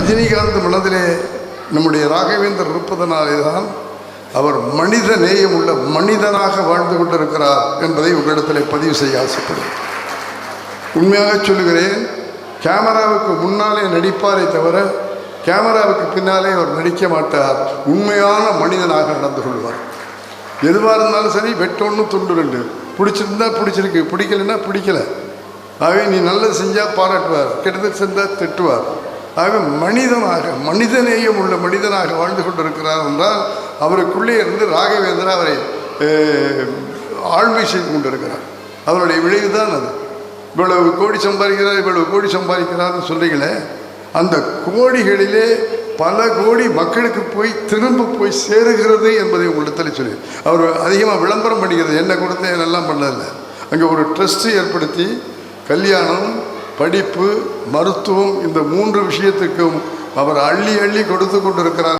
ரஜினிகாந்த் மனதிலே நம்முடைய ராகவேந்தர் இருப்பதனாலே தான் அவர் மனித நேயம் உள்ள மனிதனாக வாழ்ந்து கொண்டிருக்கிறார் என்பதை உங்களிடத்தில் பதிவு செய்ய ஆசைப்படுகிறேன். உண்மையாக சொல்லுகிறேன், கேமராவுக்கு முன்னாலே நடிப்பாரே தவிர கேமராவுக்கு பின்னாலே அவர் நடிக்க மாட்டார். உண்மையான மனிதனாக நடந்து கொள்வார். எதுவாக இருந்தாலும் சரி, வெட்டொன்று துண்டு ரெண்டு, பிடிச்சிருந்தா பிடிச்சிருக்கு, பிடிக்கலைன்னா பிடிக்கலை. ஆகவே நீ நல்லது செஞ்சால் பாராட்டுவார், கெட்டது செஞ்சால் திட்டுவார். ஆகவே மனிதனாக மனிதநேயம் உள்ள மனிதனாக வாழ்ந்து கொண்டிருக்கிறார் என்றால் அவருக்குள்ளே இருந்து ராகவேந்திரா அவரை ஆழ்மை செய்து கொண்டிருக்கிறார். அவருடைய விளைவு தான் அது. இவ்வளவு கோடி சம்பாதிக்கிறார், இவ்வளவு கோடி சம்பாதிக்கிறார்னு சொல்றீங்களே, அந்த கோடிகளிலே பல கோடி மக்களுக்கு திரும்ப போய் சேருகிறது என்பதை உங்களிடத்தில் சொல்லி அவர் அதிகமாக விளம்பரம் பண்ணிக்கிறது. என்ன கொடுத்தேன் என்னெல்லாம் பண்ணதில்லை. அங்கே ஒரு ட்ரஸ்ட்டு ஏற்படுத்தி கல்யாணம், படிப்பு, மருத்துவம் இந்த 3 விஷயத்துக்கும் அவர் அள்ளி அள்ளி கொடுத்து கொண்டிருக்கிறார்.